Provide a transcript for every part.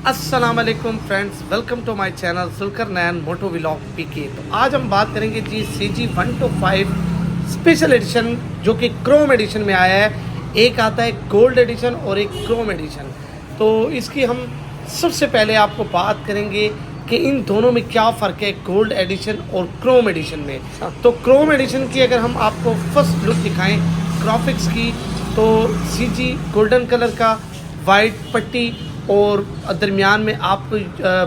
अस्सलाम वालेकुम friends, welcome to my channel Zulqarnain moto vlog PK. तो आज हम बात करेंगे जी CG125 स्पेशल एडिशन जो कि क्रोम एडिशन में आया है। एक आता है गोल्ड एडिशन और एक क्रोम एडिशन। तो इसकी हम सबसे पहले आपको बात करेंगे कि इन दोनों में क्या फ़र्क है गोल्ड एडिशन और क्रोम एडिशन में। तो क्रोम एडिशन की अगर हम आपको फर्स्ट लुक दिखाएं ग्राफिक्स की, तो CG गोल्डन कलर का वाइट पट्टी और दरमियान में आपको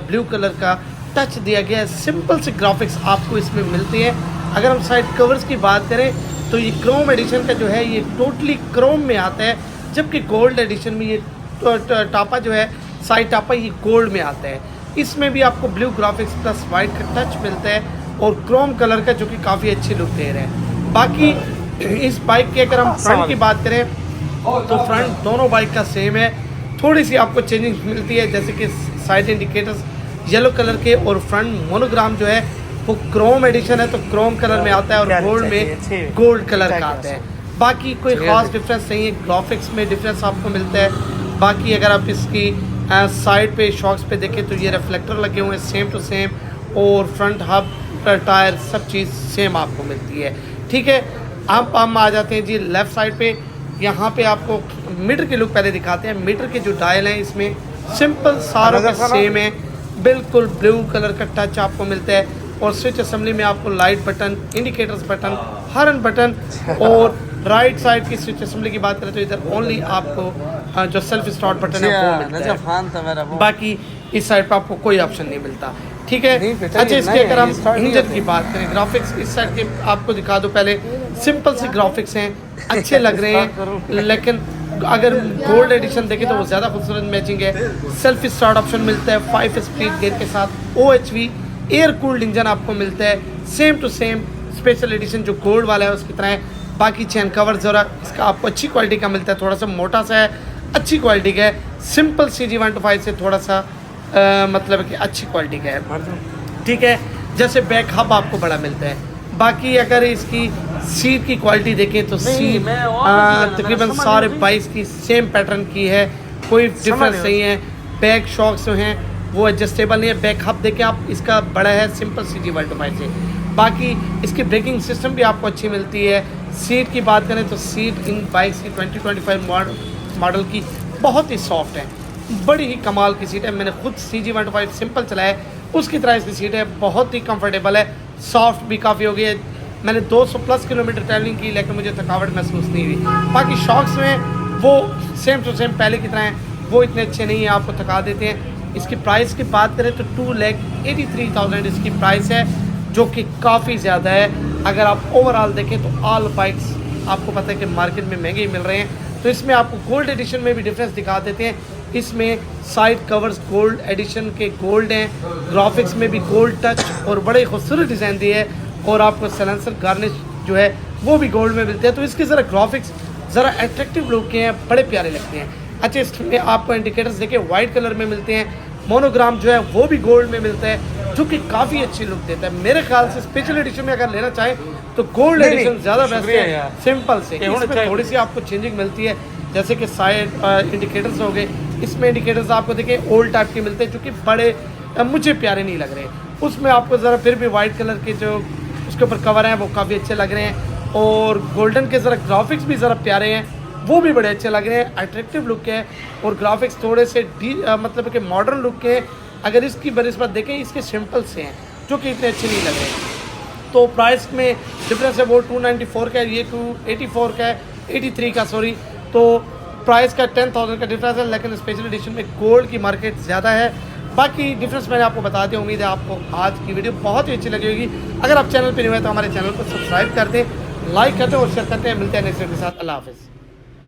ब्लू कलर का टच दिया गया है। सिंपल से ग्राफिक्स आपको इसमें मिलती है। अगर हम साइड कवर्स की बात करें तो ये क्रोम एडिशन का जो है ये टोटली क्रोम में आता है, जबकि गोल्ड एडिशन में ये टापा जो है साइड टापा ये गोल्ड में आता है। इसमें भी आपको ब्लू ग्राफिक्स प्लस वाइट का टच मिलता है और क्रोम कलर का जो कि काफ़ी अच्छी लुक दे रहे हैं। बाकी इस बाइक की अगर हम फ्रंट की बात करें तो फ्रंट दोनों बाइक का सेम है। थोड़ी सी आपको चेंजिंग मिलती है, जैसे कि साइड इंडिकेटर्स येलो कलर के और फ्रंट मोनोग्राम जो है वो क्रोम एडिशन है तो क्रोम कलर में आता है और गोल्ड में गोल्ड कलर का आता है। बाकी कोई ख़ास डिफरेंस नहीं है, ग्राफिक्स में डिफरेंस आपको मिलता है। बाकी अगर आप इसकी साइड पे शॉक्स पे देखें तो ये रिफ्लेक्टर लगे हुए हैं सेम टू सेम, और फ्रंट हब टायर सब चीज़ सेम आपको मिलती है। ठीक है, अब हम आ जाते हैं जी लेफ़्ट साइड पे। यहाँ पे आपको मीटर की लुक पहले दिखाते हैं। मीटर के जो डायल हैं इसमें सिंपल सारा का सेम है, बिल्कुल ब्लू कलर का टच आपको मिलता है। और स्विच असेंबली में आपको light button, indicators button, horn button, और राइट साइड की स्विच असेंबली की बात करें तो इधर ओनली आपको जो सेल्फ स्टार्ट बटन है वो मिलता है। बाकी इस साइड पर आपको कोई ऑप्शन नहीं मिलता। ठीक है, अच्छा इसके अगर हम इंजन की बात करें, ग्राफिक्स इस साइड के आपको दिखा दो। पहले सिंपल सी ग्राफिक्स हैं, अच्छे लग रहे हैं, लेकिन अगर गोल्ड एडिशन देखें तो वो ज़्यादा खूबसूरत मैचिंग है। सेल्फ स्टार्ट ऑप्शन मिलता है 5 स्पीड गियर के साथ। OHV एयर कूल्ड इंजन आपको मिलता है same to same special edition जो गोल्ड वाला है उसकी तरह है। बाकी चैन कवर ज़रा इसका आपको अच्छी क्वालिटी का मिलता है, थोड़ा सा मोटा सा है, अच्छी क्वालिटी का है। सिंपल CG125 से थोड़ा सा मतलब कि अच्छी क्वालिटी का है। ठीक है, जैसे बैक हब आपको बड़ा मिलता है। बाकी अगर इसकी सीट की क्वालिटी देखें तो सीट तकरीबन सारे बाइक्स की सेम पैटर्न की है, कोई डिफरेंस नहीं है। बैक शॉक्स जो हैं वो एडजस्टेबल नहीं है। बैक हब देखें आप, इसका बड़ा है सिंपल CG125 से। बाकी इसकी ब्रेकिंग सिस्टम भी आपको अच्छी मिलती है। सीट की बात करें तो सीट इन बाइक्स की 2025 मॉडल की बहुत ही सॉफ्ट है, बड़ी ही कमाल की सीट है। मैंने खुद CG125 सिंपल चलाया है, उसकी तरह इसकी सीट है, बहुत ही कंफर्टेबल है, सॉफ्ट भी काफ़ी हो गई है। मैंने 200+ किलोमीटर ट्रैवलिंग की लेकिन मुझे थकावट महसूस नहीं हुई। बाकी शॉक्स में वो सेम टू सेम पहले की तरह हैं, वो इतने अच्छे नहीं हैं, आपको थका देते हैं। इसकी प्राइस की बात करें तो 2,83,000 इसकी प्राइस है, जो कि काफ़ी ज़्यादा है। अगर आप ओवरऑल देखें तो ऑल बाइक्स आपको पता है कि मार्केट में महंगे ही मिल रहे हैं। तो इसमें आपको गोल्ड एडिशन में भी डिफरेंस दिखा देते हैं। इसमें साइड कवर्स गोल्ड एडिशन के गोल्ड हैं, ग्राफिक्स में भी गोल्ड टच और बड़े खूबसूरत डिज़ाइन दिए है, और आपको सैलेंसर गार्निश जो है वो भी गोल्ड में मिलते हैं। तो इसके ज़रा ग्राफिक्स ज़रा अट्रैक्टिव लुक के हैं, बड़े प्यारे लगते हैं। अच्छा, इसमें आपको इंडिकेटर्स देखिए वाइट कलर में मिलते हैं। मोनोग्राम जो है वो भी गोल्ड में मिलता है, जो कि काफ़ी अच्छी लुक देता है। मेरे ख्याल से स्पेशल एडिशन में अगर लेना चाहें तो गोल्ड एडिशन ज़्यादा बेस्ट है। सिंपल से इसमें थोड़ी सी आपको चेंजिंग मिलती है, जैसे कि साइड इंडिकेटर्स हो गए। इसमें इंडिकेटर्स आपको देखिए ओल्ड टाइप के मिलते हैं, जो कि बड़े मुझे प्यारे नहीं लग रहे। उसमें आपको ज़रा फिर भी वाइट कलर के जो उसके ऊपर कवर हैं वो काफ़ी अच्छे लग रहे हैं, और गोल्डन के ज़रा ग्राफिक्स भी ज़रा प्यारे हैं, वो भी बड़े अच्छे लग रहे हैं, अट्रैक्टिव लुक है। और ग्राफिक्स थोड़े से मतलब कि मॉडर्न लुक के हैं। अगर इसकी बनस्बत देखें इसके सिंपल से हैं, जो कि इतने अच्छे नहीं लग रहे। तो प्राइस में डिफरेंस है, वो 294 का है, ये 284 का है, 83 का सॉरी। तो प्राइस का 10,000 का डिफरेंस है, लेकिन स्पेशल एडिशन में गोल्ड की मार्केट ज़्यादा है। बाकी डिफरेंस मैंने आपको बता दिया। उम्मीद है आपको आज की वीडियो बहुत ही अच्छी लगी होगी। अगर आप चैनल पर नहीं हुए तो हमारे चैनल को सब्सक्राइब कर दें, लाइक करते हैं और शेयर करते हैं। मिलते हैं नेक्स्ट वीडियो के साथ। अल्लाह हाफ़िज़।